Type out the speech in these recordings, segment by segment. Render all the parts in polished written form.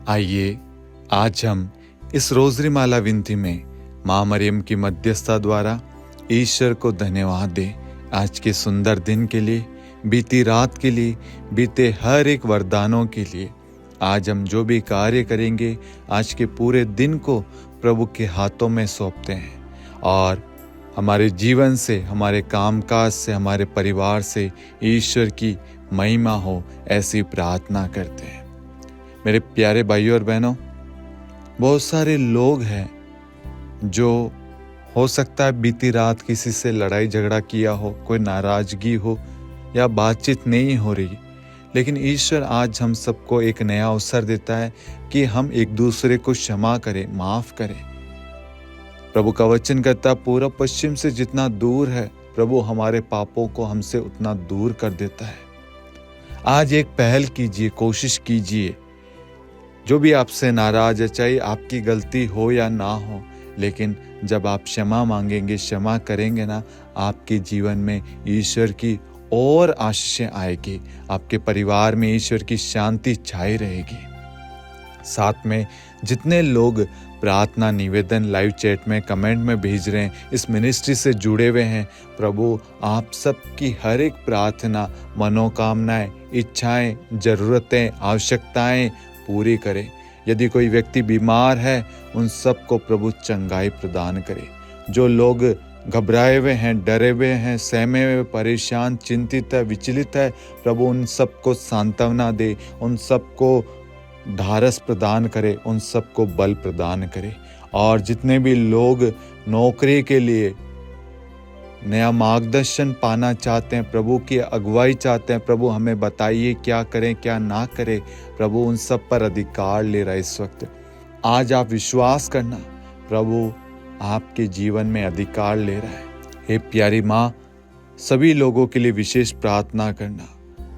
आइए आज हम इस रोजरी माला विनती में माँ मरियम की मध्यस्थता द्वारा ईश्वर को धन्यवाद दें। आज के सुंदर दिन के लिए, बीती रात के लिए, बीते हर एक वरदानों के लिए। आज हम जो भी कार्य करेंगे, आज के पूरे दिन को प्रभु के हाथों में सौंपते हैं और हमारे जीवन से, हमारे कामकाज से, हमारे परिवार से ईश्वर की महिमा हो, ऐसी प्रार्थना करते हैं। मेरे प्यारे भाइयों और बहनों, बहुत सारे लोग हैं जो हो सकता है बीती रात किसी से लड़ाई झगड़ा किया हो, कोई नाराजगी हो या बातचीत नहीं हो रही, लेकिन ईश्वर आज हम सबको एक नया अवसर देता है कि हम एक दूसरे को क्षमा करें, माफ करें। प्रभु का वचन कहता है, पूरब पश्चिम से जितना दूर है, प्रभु हमारे पापों को हमसे उतना दूर कर देता है। आज एक पहल कीजिए, कोशिश कीजिए। जो भी आपसे नाराज है, चाहे आपकी गलती हो या ना हो, लेकिन जब आप क्षमा मांगेंगे, क्षमा करेंगे ना, आपके जीवन में ईश्वर की और आशीषें आएगी। आपके परिवार में ईश्वर की शांति छाई रहेगी। साथ में जितने लोग प्रार्थना निवेदन लाइव चैट में, कमेंट में भेज रहे हैं, इस मिनिस्ट्री से जुड़े हुए हैं, प्रभु आप सबकी हर एक प्रार्थना, मनोकामनाएं, इच्छाएं, जरूरतें, आवश्यकताएं पूरी करें। यदि कोई व्यक्ति बीमार है, उन सबको प्रभु चंगाई प्रदान करे। जो लोग घबराए हुए हैं, डरे हुए हैं, सहमे हुए, परेशान, चिंतित है, विचलित है, प्रभु उन सबको सांत्वना दे, उन सबको ढारस प्रदान करे, उन सबको बल प्रदान करे। और जितने भी लोग नौकरी के लिए नया मार्गदर्शन पाना चाहते हैं, प्रभु की अगुवाई चाहते हैं, प्रभु हमें बताइए क्या करें क्या ना करें, प्रभु उन सब पर अधिकार ले रहा है इस वक्त। आज आप विश्वास करना, प्रभु आपके जीवन में अधिकार ले रहा है। हे प्यारी माँ, सभी लोगों के लिए विशेष प्रार्थना करना,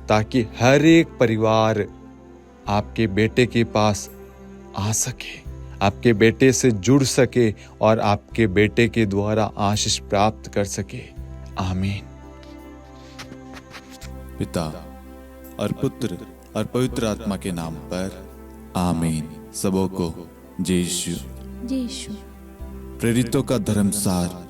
ताकि हर एक परिवार आपके बेटे के पास आ सके, आपके बेटे से जुड़ सके और आपके बेटे के द्वारा आशीष प्राप्त कर सके। आमीन। पिता और पुत्र और पवित्र आत्मा के नाम पर आमीन। सबों को जय यीशु। प्रेरितों का धर्मसार।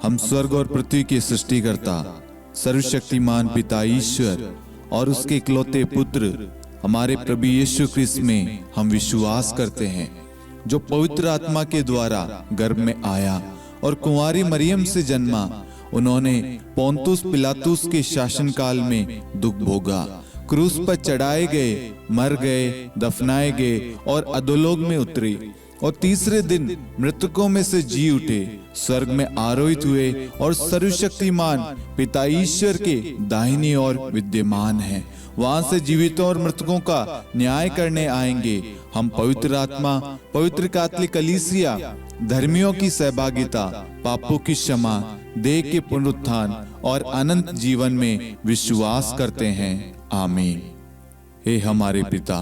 हम स्वर्ग और पृथ्वी के सृष्टिकर्ता सर्वशक्तिमान पिता ईश्वर और उसके इकलौते पुत्र हमारे प्रभु यीशु ख्रिस्त में हम विश्वास करते हैं, जो पवित्र आत्मा के द्वारा गर्भ में आया और कुंवारी मरियम से जन्मा। उन्होंने पोंतुस पिलातुस के शासनकाल में दुख भोगा, क्रूस पर चढ़ाए गए, मर गए, दफनाए गए और अधोलोक में उतरे और तीसरे दिन मृतकों में से जी उठे, स्वर्ग में आरोहित हुए और सर्वशक्तिमान पिता ईश्वर के दाहिनी ओर विद्यमान हैं। वहां से जीवितों और मृतकों का न्याय करने आएंगे। हम पवित्र आत्मा, पवित्र कैथोलिक कलीसिया, धर्मियों की सहभागिता, पापों की क्षमा, देह के पुनरुत्थान और अनंत जीवन में विश्वास करते हैं। आमीन। हे हमारे पिता,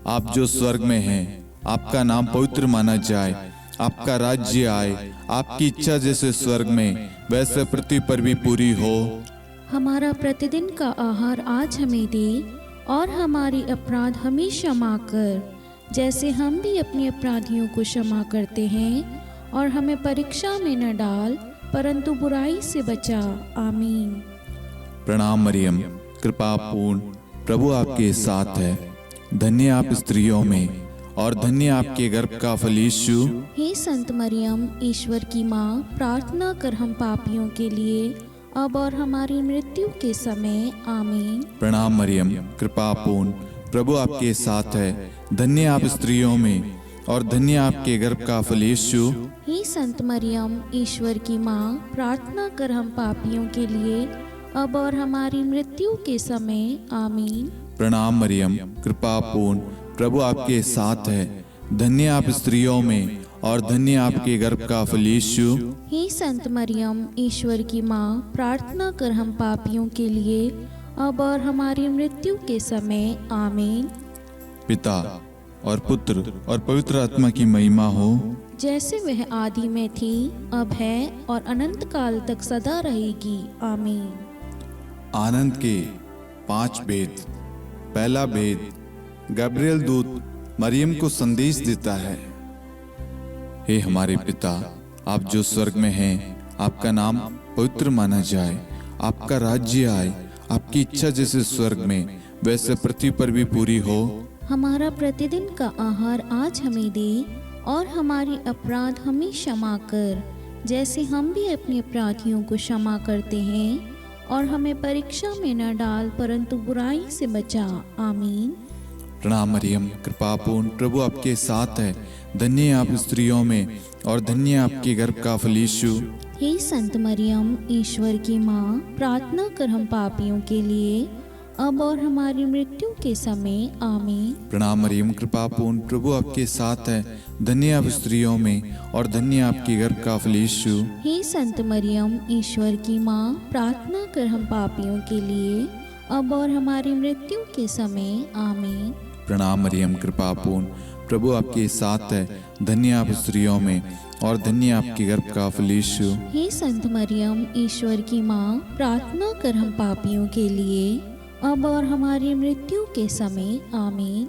आप जो स्वर्ग में हैं, आपका नाम पवित्र माना जाए, आपका राज्य आए, आपकी इच्छा जैसे स्वर्ग में वैसे पृथ्वी पर भी पूरी हो। हमारा प्रतिदिन का आहार आज हमें दे और हमारी अपराध हमें क्षमा कर, जैसे हम भी अपने अपराधियों को क्षमा करते हैं, और हमें परीक्षा में न डाल, परंतु बुराई से बचा। आमीन। प्रणाम मरियम, कृपा पूर्ण, प्रभु आपके साथ है। धन्य आप स्त्रियों में और धन्य आपके गर्भ का फल यीशु। हे संत मरियम, ईश्वर की माँ, प्रार्थना कर हम पापियों के लिए, अब और हमारी मृत्यु के समय। आमीन। प्रणाम मरियम, कृपा पूर्ण, प्रभु आपके साथ है। धन्य आप स्त्रियों में और धन्य आपके गर्भ का फल यीशु। हे संत मरियम, ईश्वर की माँ, प्रार्थना कर हम पापियों के लिए, अब और हमारी मृत्यु के समय। आमीन। प्रणाम मरियम, कृपा पूर्ण, प्रभु आपके साथ है। धन्य आप स्त्रियों में और धन्य आपके गर्भ का फल यीशु। हे संत मरियम, ईश्वर की माँ, प्रार्थना कर हम पापियों के लिए, अब और हमारी मृत्यु के समय। आमीन। पिता और पुत्र और पवित्र आत्मा की महिमा हो, जैसे वह आदि में थी, अब है और अनंत काल तक सदा रहेगी। आमीन। आनंद के 5 भेद। पहला भेद, गब्रिएल दूत मरियम को संदेश देता है, हे हमारे पिता, आप जो स्वर्ग में हैं, आपका नाम पवित्र माना जाए, आपका राज्य आए, आपकी इच्छा जैसे स्वर्ग में वैसे पृथ्वी पर भी पूरी हो। हमारा प्रतिदिन का आहार आज हमें दे, और हमारे अपराध हमें क्षमा कर, जैसे हम भी अपने अपराधियों को क्षमा करते हैं, और हमें परीक्षा में न डाल, परंतु बुराई से बचा। आमीन। प्रणाम मरियम, कृपा पूर्ण, प्रभु आपके साथ है, धन्य आप स्त्रियों में और धन्य आपके गर्भ का फल यीशु। हे संत मरियम, ईश्वर की माँ, प्रार्थना कर हम पापियों के लिए, अब और हमारी मृत्यु के समय। आमीन। प्रणाम मरियम, कृपा पूर्ण, प्रभु आपके साथ है, धन्य आप स्त्रियों में और धन्य आपके गर्भ का फल यीशु। हे संत मरियम, ईश्वर की माँ, प्रार्थना कर हम पापियों के लिए, अब और हमारी मृत्यु के समय। आमीन। प्रणाम मरियम, कृपा पूर्ण, प्रभु आपके साथ है, धन्य आप स्त्रियों में और धन्य आपके गर्भ का फल यीशु। हे संत मरियम, ईश्वर की माँ, प्रार्थना कर हम पापियों के लिए, अब और हमारी मृत्यु के समय। आमीन।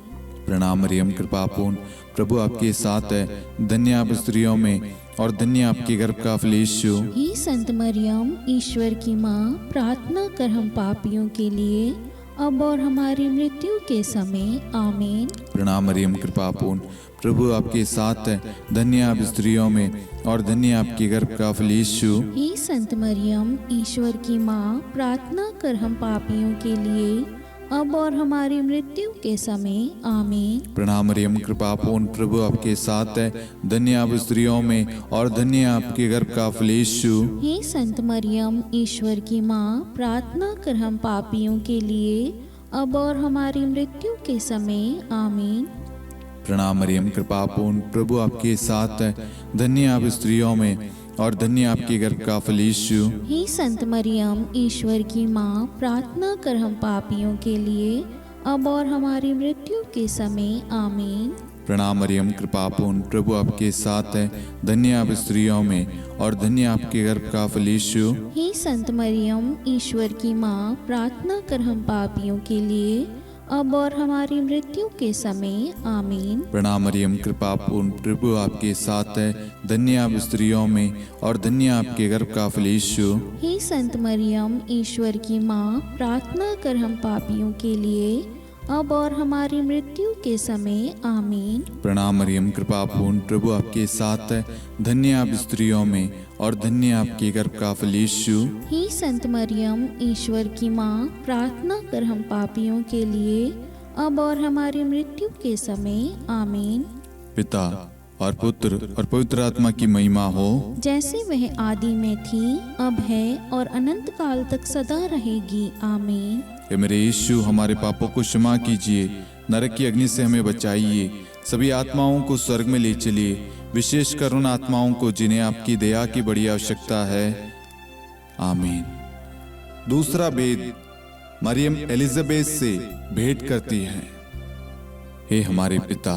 प्रणाम मरियम, कृपा पूर्ण, प्रभु आपके साथ है, धन्य आप स्त्रियों में और धन्य आपके गर्भ का फल यीशु। हे संत मरियम, ईश्वर की माँ, प्रार्थना कर हम पापियों के लिए, अब और हमारी मृत्यु के समय। आमीन। प्रणाम मरियम, कृपा पूर्ण, प्रभु आपके साथ है, धन्य आप स्त्रियों में और धन्य आपके गर्भ का फल यीशु। हे संत मरियम, ईश्वर की माँ, प्रार्थना कर हम पापियों के लिए, अब और हमारी मृत्यु के समय। आमीन। प्रणाम मरियम, कृपा पूर्ण, प्रभु आपके साथ है, धन्य आप स्त्रियों में और धन्य आपके गर्भ का फल यीशु। हे संत मरियम, ईश्वर की माँ, प्रार्थना कर हम पापियों के लिए, अब और हमारी मृत्यु के समय। आमीन। प्रणाम मरियम, कृपा पूर्ण, प्रभु आपके साथ है, धन्य आप स्त्रियों में और धन्य आपके गर्भ का फल यीशु। हे संत मरियम, ईश्वर की माँ, प्रार्थना कर हम पापियों के लिए, अब और हमारी मृत्यु के समय। आमीन। प्रणाम मरियम, कृपा पूर्ण, प्रभु आपके साथ है, धन्य आप स्त्रियों में और धन्य आपके गर्भ का फल यीशु। हे संत मरियम, ईश्वर की माँ, प्रार्थना कर हम पापियों के लिए, अब और हमारी मृत्यु के समय। आमीन। प्रणाम मरियम, कृपा पूर्ण, प्रभु आपके साथ है, धन्य आप स्त्रियों में और धन्य आपके गर्भ का फल यीशु। हे संत मरियम, ईश्वर की माँ, प्रार्थना कर हम पापियों के लिए, अब और हमारी मृत्यु के समय। आमीन। प्रणाम मरियम, कृपा पूर्ण, प्रभु आपके साथ है, धन्य आप स्त्रियों में और धन्य आपके गर्भ का फल यीशु। हे संत मरियम, ईश्वर की माँ, प्रार्थना कर हम पापियों के लिए, अब और हमारी मृत्यु के समय। आमीन। पिता और पुत्र और पवित्र आत्मा की महिमा हो, जैसे वह आदि में थी, अब है और अनंत काल तक सदा रहेगी। आमीन। हे मेरे यीशु, हमारे पापों को क्षमा कीजिए, नरक की अग्नि से हमें बचाइए, सभी आत्माओं को स्वर्ग में ले चलिए, विशेषकर उन आत्माओं को जिन्हें आपकी दया की बड़ी आवश्यकता है। आमीन। दूसरा भेद, मरियम एलिजाबेथ से भेंट करती है। हे हमारे पिता,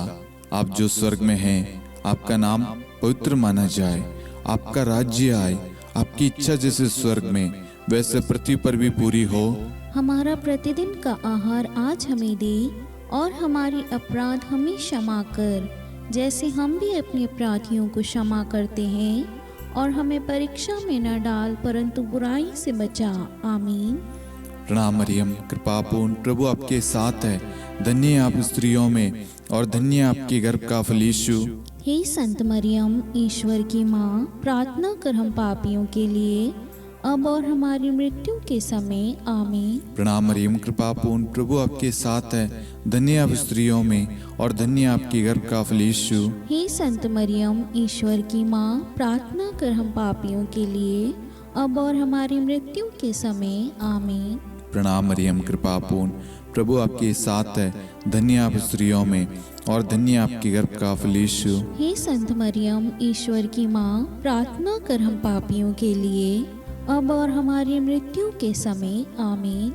आप जो स्वर्ग में हैं, आपका नाम पवित्र माना जाए, आपका राज्य आए, आपकी इच्छा जैसे स्वर्ग में वैसे पृथ्वी पर भी पूरी हो। हमारा प्रतिदिन का आहार आज हमें दे, और हमारे अपराध हमें क्षमा कर, जैसे हम भी अपने अपराधियों को क्षमा करते हैं, और हमें परीक्षा में न डाल, परंतु बुराई से बचा। आमीन। प्रणाम मरियम, कृपा पूर्ण, प्रभु आपके साथ है, धन्य आप स्त्रियों में और धन्य आपके गर्भ का फल यीशु। हे संत मरियम, ईश्वर की माँ, प्रार्थना कर हम पापियों के लिए, अब और हमारी मृत्यु के समय। आमीन। प्रणाम मरियम, कृपा पूर्ण, प्रभु आपके साथ है, धन्य आप स्त्रियों में और धन्य आपके गर्भ का फल यीशु। हे संत मरियम, ईश्वर की माँ, प्रार्थना कर हम पापियों के लिए, अब और हमारी मृत्यु के समय। आमीन। प्रणाम मरियम, कृपा पूर्ण, प्रभु आपके साथ है, धन्य आप स्त्रियों में और धन्य आपके गर्भ का फल यीशु। हे संत मरियम, ईश्वर की माँ, प्रार्थना कर हम पापियों के लिए, अब और हमारी मृत्यु के समय। आमीन।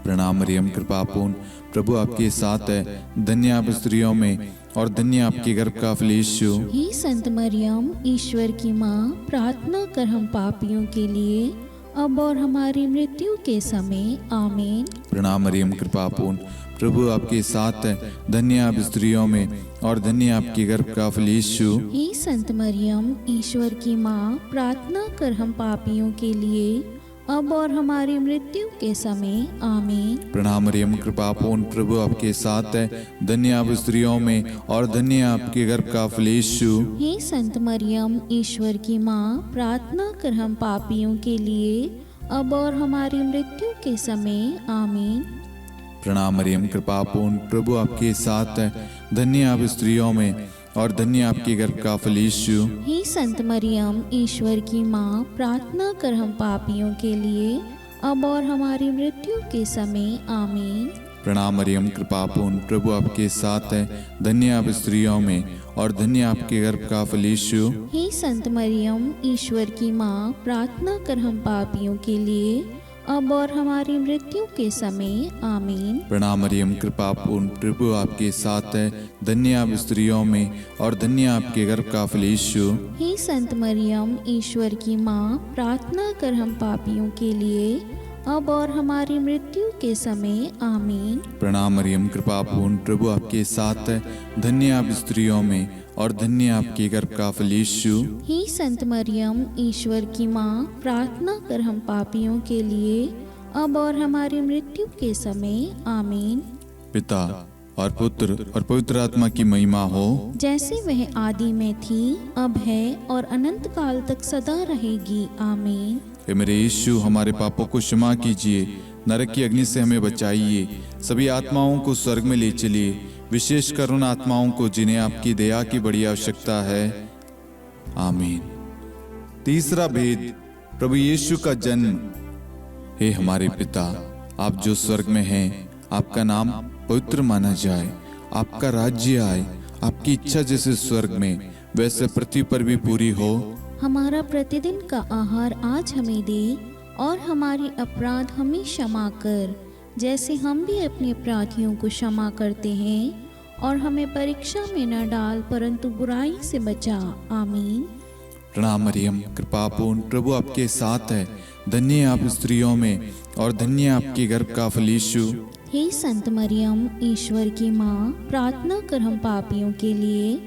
प्रणाम मरियम, कृपा पूर्ण, प्रभु आपके साथ है, धन्य आप स्त्रियों में और धन्य आपके गर्भ का फल यीशु। हे संत मरियम, ईश्वर की माँ, प्रार्थना कर हम पापियों के लिए, अब और हमारी मृत्यु के समय आमीन। प्रणाम मरियम, कृपा पूर्ण, प्रभु आपके साथ है, धन्य आप स्त्रियों में और धन्य आपकी गर्भ का फल यीशु। हे संत मरियम, ईश्वर की माँ, प्रार्थना कर हम पापियों के लिए, अब और हमारी मृत्यु के समय आमीन। प्रणाम मरियम, कृपा पूर्ण, प्रभु आपके साथ है, धन्य आप स्त्रियों में और धन्य आपके गर्भ का फल यीशु। हे संत मरियम, ईश्वर की माँ, प्रार्थना कर हम पापियों के लिए, अब और हमारी मृत्यु के समय आमीन। प्रणाम मरियम, कृपा पूर्ण, प्रभु आपके साथ है, धन्य आप स्त्रियों में और धन्य आपके गर्भ का फल यीशु। हे संत मरियम, ईश्वर की माँ, प्रार्थना कर हम पापियों के लिए, अब और हमारी मृत्यु के समय आमीन। प्रणाम मरियम, कृपा पूर्ण, प्रभु आपके साथ है, धन्य आप स्त्रियों में और धन्य आपके गर्भ का फल यीशु। हे संत मरियम, ईश्वर की माँ, प्रार्थना कर हम पापियों के लिए, अब और हमारी मृत्यु के समय आमीन। प्रणाम मरियम, कृपा पूर्ण, प्रभु आपके साथ है, धन्य आप स्त्रियों में और धन्य आपके गर्भ का फल यीशु। हे संत मरियम, ईश्वर की माँ, प्रार्थना कर हम पापियों के लिए, अब और हमारी मृत्यु के समय आमीन। प्रणाम मरियम, कृपा पूर्ण, प्रभु आपके साथ है, धन्य आप स्त्रियों में और धन्य आपके गर्भ का फल यीशु। हे संत मरियम, ईश्वर की माँ, प्रार्थना कर हम पापियों के लिए, अब और हमारी मृत्यु के समय आमीन। पिता और पुत्र और पवित्र आत्मा की महिमा हो, जैसे वह आदि में थी, अब है और अनंत काल तक सदा रहेगी आमीन। हे मेरे यीशु, हमारे पापों को क्षमा कीजिए, नरक की अग्नि से हमें बचाइए, सभी आत्माओं को स्वर्ग में ले चलिए, विशेषकर उन आत्माओं को जिन्हें आपकी दया की बड़ी आवश्यकता है। आमीन। तीसरा भेद, प्रभु यीशु का जन्म। हे हमारे पिता, आप जो स्वर्ग में हैं, आपका नाम पवित्र माना जाए, आपका राज्य आए, आपकी इच्छा जैसे स्वर्ग में वैसे पृथ्वी पर भी पूरी हो। हमारा प्रतिदिन का आहार आज हमें दे, और हमारी अपराध हमें क्षमा कर, जैसे हम भी अपने अपराधियों को क्षमा करते हैं, और हमें परीक्षा में न डाल, परंतु बुराई से बचा। आमीन। प्रणाम मरियम, कृपा पूर्ण, प्रभु आपके साथ है, धन्य आप स्त्रियों में और धन्य आपके गर्भ का फल यीशु। हे संत मरियम, ईश्वर की माँ, प्रार्थना कर हम पापियों के लिए,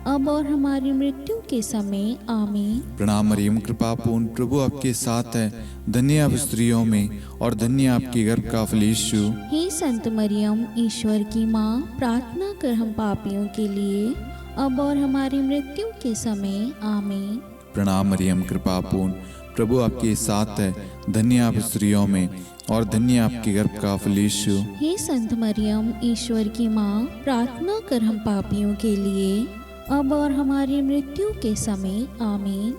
अब और हमारी मृत्यु के समय आमीन। प्रणाम मरियम, कृपा पूर्ण, प्रभु आपके साथ है, धन्य आप स्त्रियों में और धन्य आपके गर्भ का फल यीशु। हे संत मरियम, ईश्वर की माँ, प्रार्थना कर हम पापियों के लिए, अब और हमारी मृत्यु के समय आमीन। प्रणाम मरियम, कृपा पूर्ण, प्रभु आपके साथ है, धन्य आप स्त्रियों में और धन्य आपके गर्भ का फल यीशु। हे संत मरियम, ईश्वर की माँ, प्रार्थना कर हम पापियों के लिए, अब और हमारी मृत्यु के समय आमीन।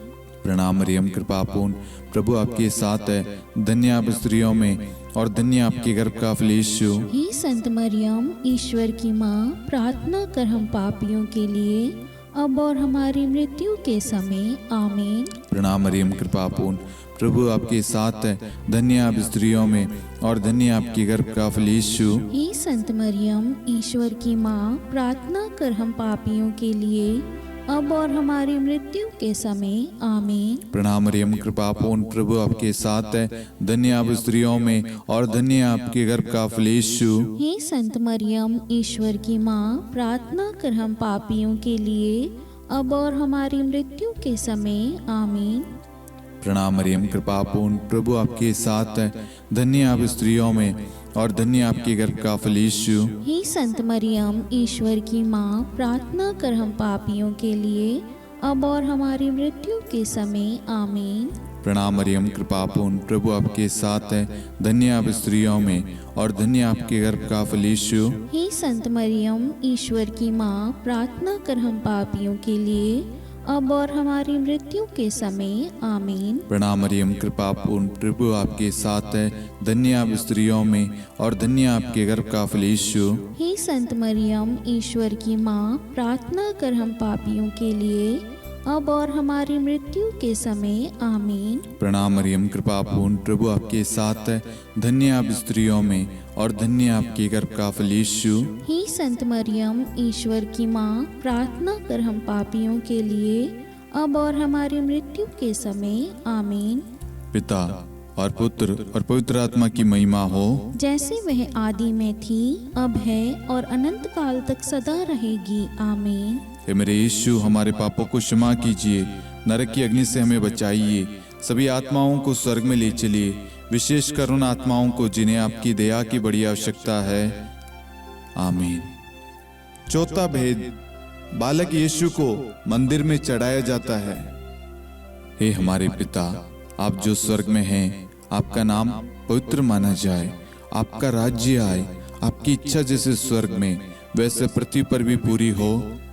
प्रणाम मरियम, कृपा पूर्ण, प्रभु आपके साथ है, धन्य आप स्त्रियों में और धन्य आपके गर्भ का फल यीशु। हे संत मरियम, ईश्वर की माँ, प्रार्थना कर हम पापियों के लिए, अब और हमारी मृत्यु के समय आमीन। प्रणाम मरियम, कृपा पूर्ण, प्रभु आपके साथ है, धन्य आप स्त्रियों में और धन्य आपके गर्भ का फल यीशु। हे संत मरियम, ईश्वर की माँ, प्रार्थना कर हम पापियों के लिए, अब और हमारी मृत्यु के समय आमीन। प्रणाम मरियम, कृपा पूर्ण, प्रभु आपके साथ है, धन्य आप स्त्रियों में और धन्य आपके गर्भ का फल यीशु। हे संत मरियम, ईश्वर की माँ, प्रार्थना कर हम पापियों के लिए, अब और हमारी मृत्यु के समय आमीन। प्रणाम मरियम, कृपा पूर्ण, प्रभु आपके साथ है, धन्य आप स्त्रियों में और धन्य आपके गर्भ का फल यीशु। हे संत मरियम, ईश्वर की माँ, प्रार्थना कर हम पापियों के लिए, अब और हमारी मृत्यु के समय आमीन। प्रणाम मरियम, कृपा पूर्ण, प्रभु आपके साथ है, धन्य आप स्त्रियों में और धन्य आपके गर्भ का फल यीशु। हे संत मरियम, ईश्वर की माँ, प्रार्थना कर हम पापियों के लिए, अब और हमारी मृत्यु के समय आमीन। प्रणाम मरियम, कृपा पूर्ण, प्रभु आपके साथ है, धन्य आप स्त्रियों में और धन्य आपके गर्भ का फल यीशु। हे संत मरियम, ईश्वर की माँ, प्रार्थना कर हम पापियों के लिए, अब और हमारी मृत्यु के समय आमीन। प्रणाम मरियम, कृपा पूर्ण, प्रभु आपके साथ है, धन्य आप स्त्रियों में और धन्य आपके गर्भ का फल यीशु। हे संत मरियम, ईश्वर की माँ, प्रार्थना कर हम पापियों के लिए, अब और हमारी मृत्यु के समय आमीन। पिता और पुत्र और पवित्र आत्मा की महिमा हो, जैसे वह आदि में थी, अब है और अनंत काल तक सदा रहेगी। आमीन। हे मेरे यीशु, हमारे पापों को क्षमा कीजिए, नरक की अग्नि से हमें बचाइए, सभी आत्माओं को स्वर्ग में ले चलिए, विशेषकर उन आत्माओं को जिन्हें आपकी दया की बड़ी आवश्यकता है। आमीन। चौथा भेद, बालक यीशु को मंदिर में चढ़ाया जाता है। हे हमारे पिता, आप जो स्वर्ग में हैं, आपका नाम पवित्र माना जाए, आपका राज्य आए, आपकी इच्छा जैसे स्वर्ग में वैसे पृथ्वी पर भी पूरी हो।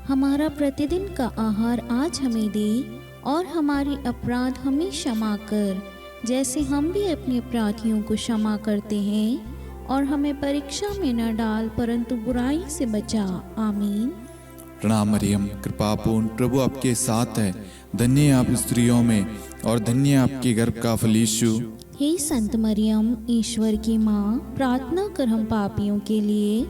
हमारा प्रतिदिन का आहार आज हमें दे, और हमारी अपराध हमें क्षमा कर, जैसे हम भी अपने अपराधियों को क्षमा करते हैं, और हमें परीक्षा में न डाल, परंतु बुराई से बचा। आमीन। प्रणाम मरियम, कृपापूर्ण, प्रभु आपके साथ है, धन्य आप स्त्रियों में और धन्य आपके गर्भ का फल यीशु। हे संत मरियम, ईश्वर की माँ, प्रार्थना कर हम पापियों के लिए,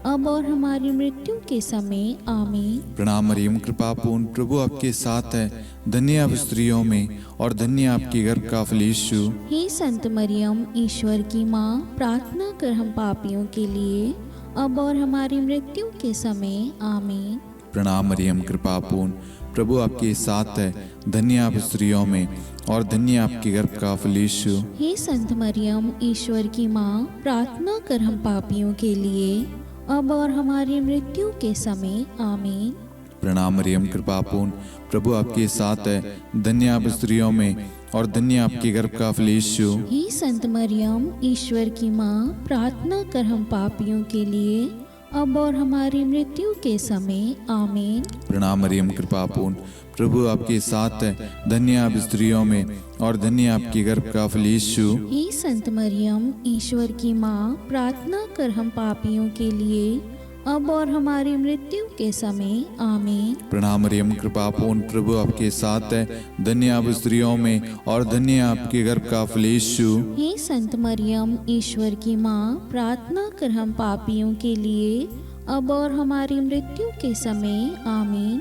अब और हमारी मृत्यु के समय। आमीन। प्रणाम मरियम, कृपापूर्ण, प्रभु आपके साथ है, धन्य आप स्त्रियों में और धन्य आपके गर्भ का फल यीशु। हे संत मरियम, ईश्वर की माँ, प्रार्थना कर हम पापियों के लिए, अब और हमारी मृत्यु के समय। आमीन। प्रणाम मरियम, कृपापूर्ण, प्रभु आपके साथ है, धन्य आप स्त्रियों में और धन्य आपके गर्भ का फल यीशु। हे संत मरियम, ईश्वर की माँ, प्रार्थना कर हम पापियों के लिए, अब और हमारी मृत्यु के समय। आमीन। प्रणाम मरियम, कृपापूर्ण, प्रभु आपके साथ है, धन्य आप स्त्रियों में और धन्य आपके गर्भ का फल यीशु। हे संत मरियम, ईश्वर की माँ, प्रार्थना कर हम पापियों के लिए, अब और हमारी मृत्यु के समय। आमीन। प्रणाम मरियम, कृपापूर्ण, प्रभु आपके साथ है, धन्य आप स्त्रियों में और धन्य आपके गर्भ का फल यीशु। हे संत मरियम, ईश्वर की माँ, प्रार्थना कर हम पापियों के लिए, अब और हमारी मृत्यु के समय। आमीन। प्रणाम मरियम, कृपापूर्ण, प्रभु आपके साथ है, धन्य आप स्त्रियों में और धन्य आपके गर्भ का फल यीशु। हे संत मरियम, ईश्वर की माँ, प्रार्थना कर हम पापियों के लिए, अब और हमारी मृत्यु के समय। आमीन।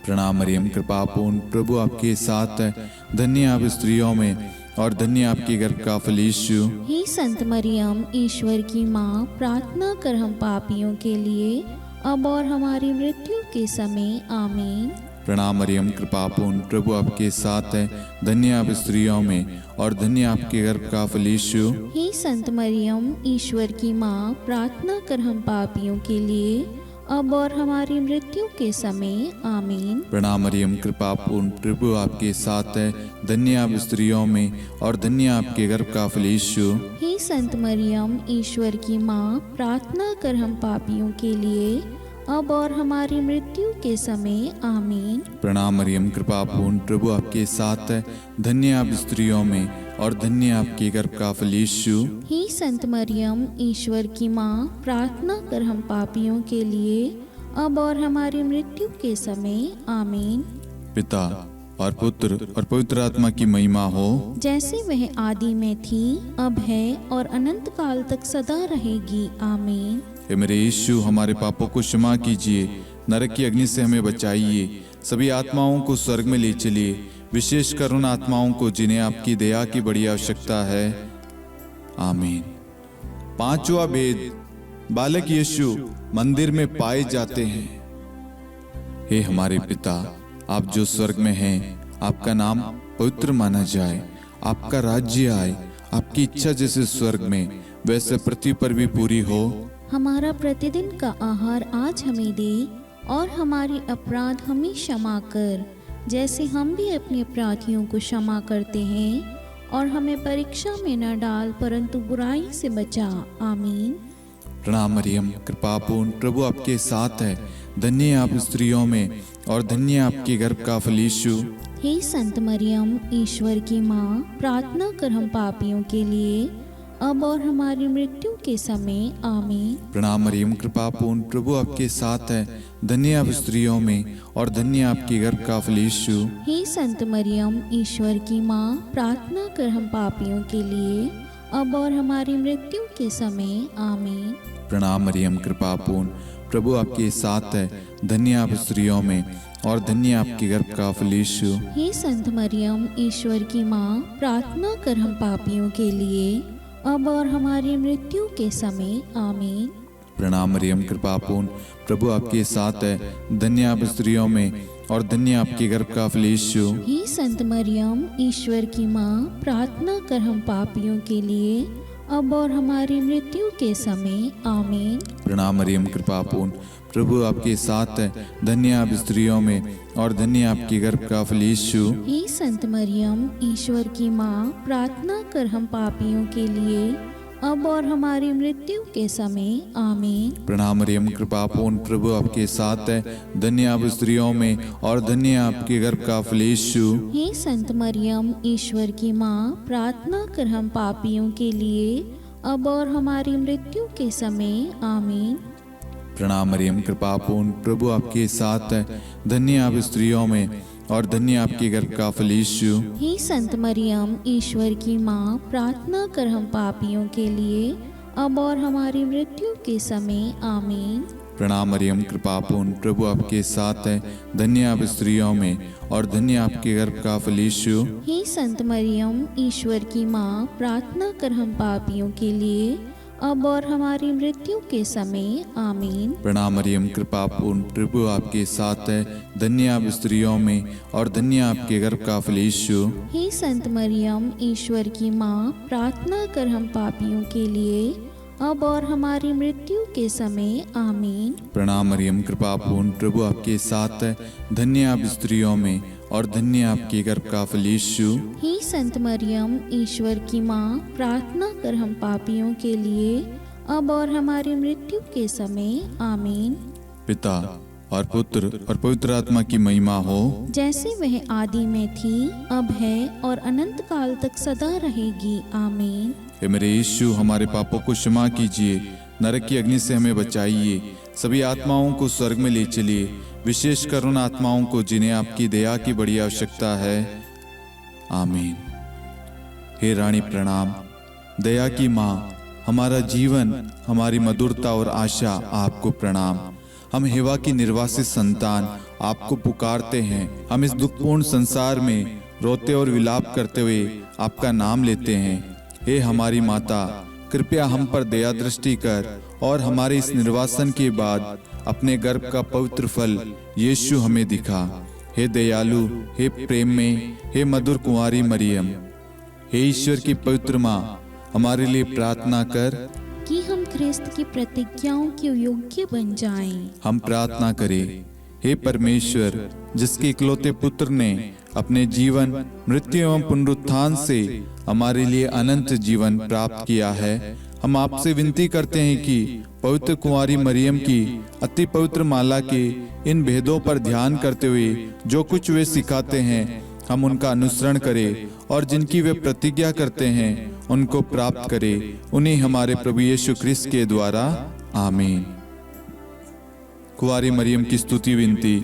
प्रणाम मरियम, कृपापूर्ण, प्रभु आपके साथ है, धन्य आप स्त्रियों में और धन्य आपके गर्भ का फल यीशु। हे संत मरियम, ईश्वर की माँ, प्रार्थना कर हम पापियों के लिए, अब और हमारी मृत्यु के समय। आमीन। प्रणाम मरियम, कृपापूर्ण, प्रभु आपके साथ है, धन्य आप स्त्रियों में और धन्य आपके गर्भ का फल यीशु। हे संत मरियम, ईश्वर की माँ, प्रार्थना कर हम पापियों के लिए, अब और हमारी मृत्यु के समय। आमीन। प्रणाम मरियम, कृपापूर्ण, प्रभु आपके साथ है, धन्य आप स्त्रियों में और धन्य आपके गर्भ का फल यीशु। हे संत मरियम, ईश्वर की माँ, प्रार्थना कर हम पापियों के लिए, अब और हमारी मृत्यु के समय। आमीन। प्रणाम मरियम, कृपापूर्ण, प्रभु आपके साथ है, धन्य आप स्त्रियों में और धन्य आपके गर्भ का फल यीशु। हे संत मरियम, ईश्वर की माँ, प्रार्थना कर हम पापियों के लिए, अब और हमारी मृत्यु के समय। आमीन। पिता और पुत्र और पवित्र आत्मा की महिमा हो, जैसे वह आदि में थी, अब है और अनंत काल तक सदा रहेगी। आमीन। हे मेरे यीशु, हमारे पापों को क्षमा कीजिए, नरक की अग्नि से हमें बचाइए, सभी आत्माओं को स्वर्ग में ले चलिए, विशेषकर उन आत्माओं को जिन्हें आपकी दया की बड़ी आवश्यकता है। आमीन। पांचवा भेद, बालक यीशु मंदिर में पाए जाते हैं। हे हमारे पिता, आप जो स्वर्ग में हैं, आपका नाम पवित्र माना जाए, आपका राज्य आए, आपकी इच्छा जैसे स्वर्ग में वैसे पृथ्वी पर भी पूरी हो। हमारा प्रतिदिन का आहार आज हमें दे, और हमारी अपराध हमें क्षमा कर, जैसे हम भी अपने अपराधियों को क्षमा करते हैं, और हमें परीक्षा में न डाल, परंतु बुराई से बचा। आमीन। प्रणाम मरियम, कृपापूर्ण, प्रभु आपके साथ है, धन्य आप स्त्रियों में और धन्य आपके गर्भ का फल यीशु। हे संत मरियम, ईश्वर की माँ, प्रार्थना कर हम पापियों के लिए, अब और हमारी मृत्यु के समय। आमीन। प्रणाम मरियम, कृपापूर्ण, प्रभु आपके साथ है, धन्य आप स्त्रियों में और धन्य आपके गर्भ का फल यीशु। हे संत मरियम, ईश्वर की माँ, प्रार्थना कर हम पापियों के लिए, अब और हमारी मृत्यु के समय। आमीन। प्रणाम मरियम, कृपापूर्ण, प्रभु आपके साथ है, धन्य आप स्त्रियों में और धन्य आपके गर्भ का फल यीशु। हे संत मरियम, ईश्वर की माँ, प्रार्थना कर हम पापियों के लिए, अब और हमारी मृत्यु के समय। आमीन। प्रणाम मरियम, कृपा पूर्ण, प्रभु आपके साथ है, धन्य आप स्त्रियों में और धन्य आपके गर्भ का फल यीशु। हे संत मरियम, ईश्वर की माँ, प्रार्थना कर हम पापियों के लिए, अब और हमारी मृत्यु के समय। आमीन। प्रणाम मरियम, कृपा पूर्ण, प्रभु आपके साथ है, धन्य आप स्त्रियों में और धन्य आपके गर्भ का फल यीशु। हे संत मरियम, ईश्वर की माँ, प्रार्थना कर हम पापियों के लिए, अब और हमारी मृत्यु के समय। आमीन। प्रणाम मरियम, कृपा पूर्ण, प्रभु आपके साथ है, धन्य आप स्त्रियों में और धन्य आपके गर्भ का फल यीशु। हे संत मरियम, ईश्वर की माँ, प्रार्थना कर हम पापियों के लिए, अब और हमारी मृत्यु के समय। आमीन। प्रणाम मरियम, कृपा पूर्ण, प्रभु आपके साथ है, धन्य आप स्त्रियों में और धन्य आपके गर्भ का फल यीशु। हे संत मरियम, ईश्वर की माँ, प्रार्थना कर हम पापियों के लिए, अब और हमारी मृत्यु के समय। आमीन। प्रणाम मरियम, कृपा पूर्ण, प्रभु आपके साथ है, धन्य आप स्त्रियों में और धन्य आपके गर्भ का फल यीशु। हे संत मरियम, ईश्वर की माँ, प्रार्थना कर हम पापियों के लिए, अब और हमारी मृत्यु के समय। आमीन। प्रणाम मरियम, कृपा पूर्ण, प्रभु आपके साथ है, धन्य आप स्त्रियों में और धन्य आपके गर्भ का फल यीशु। हे संत मरियम, ईश्वर की माँ, प्रार्थना कर हम पापियों के लिए, अब और हमारी मृत्यु के समय। आमीन। प्रणाम मरियम, कृपा पूर्ण, प्रभु आपके साथ है, धन्य आप स्त्रियों में और धन्य आपके गर्भ का फल यीशु। हे संत मरियम, ईश्वर की माँ, प्रार्थना कर हम पापियों के लिए, अब और हमारी मृत्यु के समय। आमीन। पिता और पुत्र और पवित्र आत्मा की महिमा हो, जैसे वह आदि में थी, अब है और अनंत काल तक सदा रहेगी। आमीन। हे मेरे यीशु, हमारे पापों को क्षमा कीजिए, नरक की अग्नि से हमें बचाइए, सभी आत्माओं को स्वर्ग में ले चलिए, विशेषकर उन आत्माओं को जिन्हें आपकी दया की बड़ी आवश्यकता है। आमीन। हे रानी प्रणाम, दया की माँ, हमारा जीवन, हमारी मधुरता और आशा आपको प्रणाम। हम हेवा की निर्वासित संतान आपको पुकारते हैं। हम इस दुखपूर्ण संसार में रोते और विलाप करते हुए आपका नाम लेते हैं। हे हमारी माता, कृपया हम पर दया दृष्टि कर और हमारे इस निर्वासन के बाद अपने गर्भ का पवित्र फल यीशु हमें दिखा। हे दयालु, हे प्रेम में, हे मधुर कुंवारी मरियम, हे ईश्वर की पवित्र माँ, हमारे लिए प्रार्थना कर कि हम ख्रिस्त की प्रतिज्ञाओं के योग्य बन जाएं। हम प्रार्थना करें। हे परमेश्वर, जिसके इकलौते पुत्र ने अपने जीवन, मृत्यु एवं पुनरुत्थान से हमारे लिए अनंत जीवन प्राप्त किया है, हम आपसे विनती करते हैं कि पवित्र कुंवारी मरियम की अति पवित्र माला के इन भेदों पर ध्यान करते हुए जो कुछ वे सिखाते हैं, हम उनका अनुसरण करें और जिनकी वे प्रतिज्ञा करते हैं उनको प्राप्त करें। उन्हीं हमारे प्रभु यीशु ख्रिस्त के द्वारा। आमीन। कुंवारी मरियम की स्तुति विनती।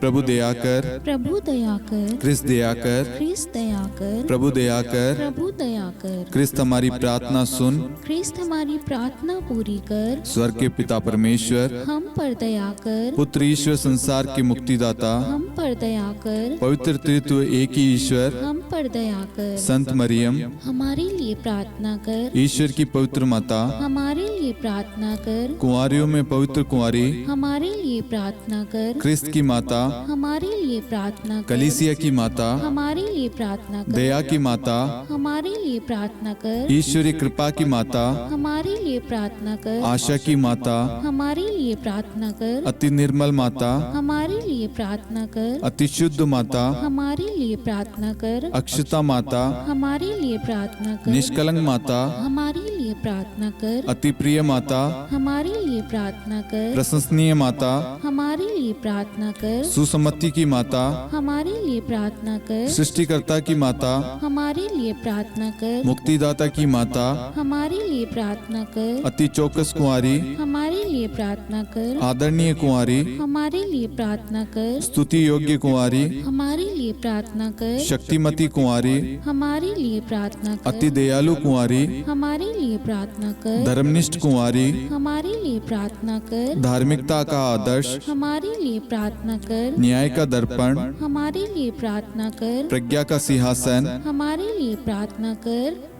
प्रभु दया कर, प्रभु दया कर, ख्रिस्त दया कर, ख्रिस्त दया कर, प्रभु दया कर, प्रभु दया कर, ख्रिस्त हमारी प्रार्थना सुन, ख्रिस्त हमारी प्रार्थना पूरी कर, स्वर्ग के पिता परमेश्वर, हम पर दया कर, पुत्र ईश्वर संसार के मुक्तिदाता, हम पर दया कर, पवित्र त्रित्व एक ही ईश्वर, हम पर दया कर, संत मरियम, हमारे लिए प्रार्थना कर, ईश्वर की पवित्र माता, हमारे लिए प्रार्थना कर, कुंवारियों में पवित्र कुंवारी, हमारे लिए प्रार्थना कर, ख्रिस्त की माता, हमारे लिए प्रार्थना कर, कलीसिया की माता, हमारे लिए प्रार्थना कर, दया की माता, हमारे लिए प्रार्थना कर, ईश्वरी कृपा की माता, हमारे लिए प्रार्थना कर, आशा की माता, हमारे लिए प्रार्थना कर, अति निर्मल माता, हमारे लिए प्रार्थना कर, अति शुद्ध माता, हमारे लिए प्रार्थना कर, अक्षता माता, हमारे लिए प्रार्थना कर, निष्कलंक माता, हमारे लिए प्रार्थना कर, अति प्रिय माता, हमारे लिए प्रार्थना कर, प्रशंसनीय माता, हमारे लिए प्रार्थना कर, सुसम्मति की माता, हमारे लिए प्रार्थना कर, सृष्टिकर्ता की माता, हमारे लिए प्रार्थना कर, मुक्तिदाता की माता, हमारे लिए प्रार्थना कर, अति चौकस कुंवारी, हमारे लिए प्रार्थना कर, आदरणीय कुंवारी, हमारे लिए प्रार्थना कर, स्तुति योग्य कुंवारी, हमारे लिए प्रार्थना कर, शक्तिमती कुंवारी, हमारे लिए प्रार्थना कर, अति दयालु कुंवारी, हमारे लिए प्रार्थना कर। धर्मनिष्ठ कुंवारी, हमारे लिए प्रार्थना कर। धार्मिकता का आदर्श, हमारे लिए प्रार्थना कर। न्याय का दर्पण, हमारे लिए प्रार्थना कर। प्रज्ञा का सिंहासन, हमारे लिए प्रार्थना कर।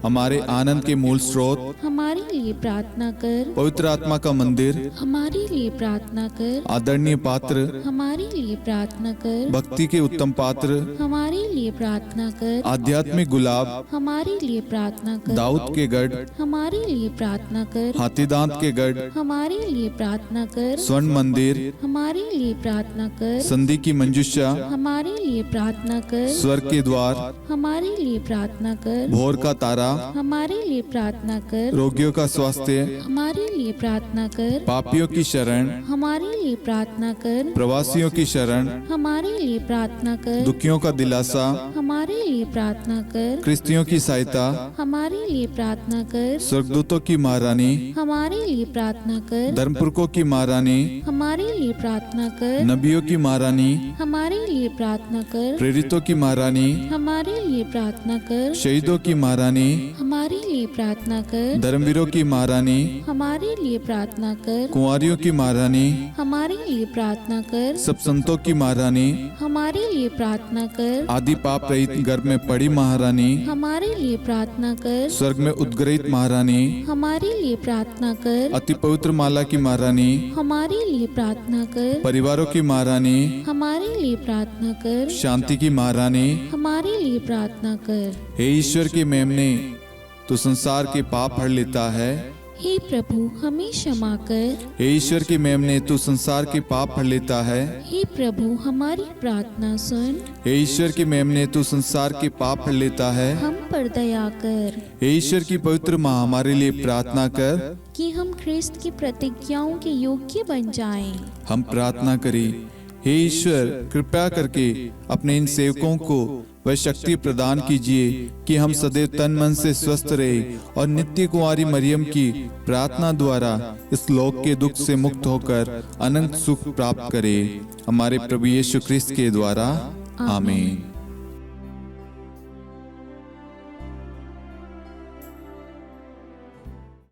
हमारे आनंद के मूल स्रोत, हमारे लिए प्रार्थना कर। पवित्र आत्मा का मंदिर, हमारे लिए प्रार्थना कर। आदरणीय पात्र, हमारे लिए प्रार्थना कर। भक्ति के उत्तम पात्र, हमारे लिए प्रार्थना कर। आध्यात्मिक गुलाब, हमारे लिए प्रार्थना कर। दाऊद के गढ़, हमारे लिए प्रार्थना कर। हाथीदांत के गढ़, हमारे लिए प्रार्थना कर। स्वर्ण मंदिर, हमारे लिए प्रार्थना कर। संधि की मंजुषा, हमारे लिए प्रार्थना कर। स्वर्ग के द्वार, हमारे लिए प्रार्थना कर। भोर का तारा, हमारे लिए प्रार्थना कर। रोगियों का स्वास्थ्य, हमारे लिए प्रार्थना कर। पापियों की शरण, हमारे लिए प्रार्थना कर। प्रवासियों की शरण, हमारे लिए प्रार्थना कर। दुखियों का दिलासा, हमारे लिए प्रार्थना कर। क्रिस्तियों की सहायता, हमारे लिए प्रार्थना कर। स्वर्गदूतों की महारानी, हमारे लिए प्रार्थना कर। धर्मपुरखों की महारानी, हमारे लिए प्रार्थना कर। नबियों की महारानी, हमारे लिए प्रार्थना कर। प्रेरितों की महारानी, हमारे लिए प्रार्थना कर। शहीदों की महारानी, हमारे लिए प्रार्थना कर। धर्मवीरों की महारानी, हमारे लिए प्रार्थना कर। कुंवारियों की महारानी, हमारे लिए प्रार्थना कर। सब संतों की महारानी, हमारे लिए प्रार्थना कर। आदि पाप रहित गर्भ में पड़ी महारानी, हमारे लिए प्रार्थना कर। स्वर्ग में उद्ग्रहित महारानी, हमारे लिए प्रार्थना कर। अति पवित्र माला की महारानी, हमारे लिए प्रार्थना कर। परिवारों की महारानी, हमारे लिए प्रार्थना कर। शांति की महारानी, हमारे लिए प्रार्थना कर। हे ईश्वर के मेमने, तू संसार के पाप हर लेता है। हे प्रभु हमें क्षमा कर। हे ईश्वर के मेमने, तू संसार के पाप हर लेता है। हे प्रभु हमारी प्रार्थना सुन। हे ईश्वर के मेमने, तू संसार के पाप हर लेता है। हम पर दया कर हे ईश्वर की पवित्र माँ, हमारे लिए प्रार्थना कर कि हम ख्रिस्त की प्रतिज्ञाओं के योग्य बन जाएं। हम प्रार्थना करें। हे ईश्वर, कृपया करके अपने इन सेवकों को वह शक्ति प्रदान कीजिए कि हम सदैव तन मन से स्वस्थ रहे और नित्य कुंवारी मरियम की प्रार्थना द्वारा इस लोक के दुख से मुक्त होकर अनंत सुख प्राप्त करें। हमारे प्रभु यीशु ख्रिस्त के द्वारा, आमीन।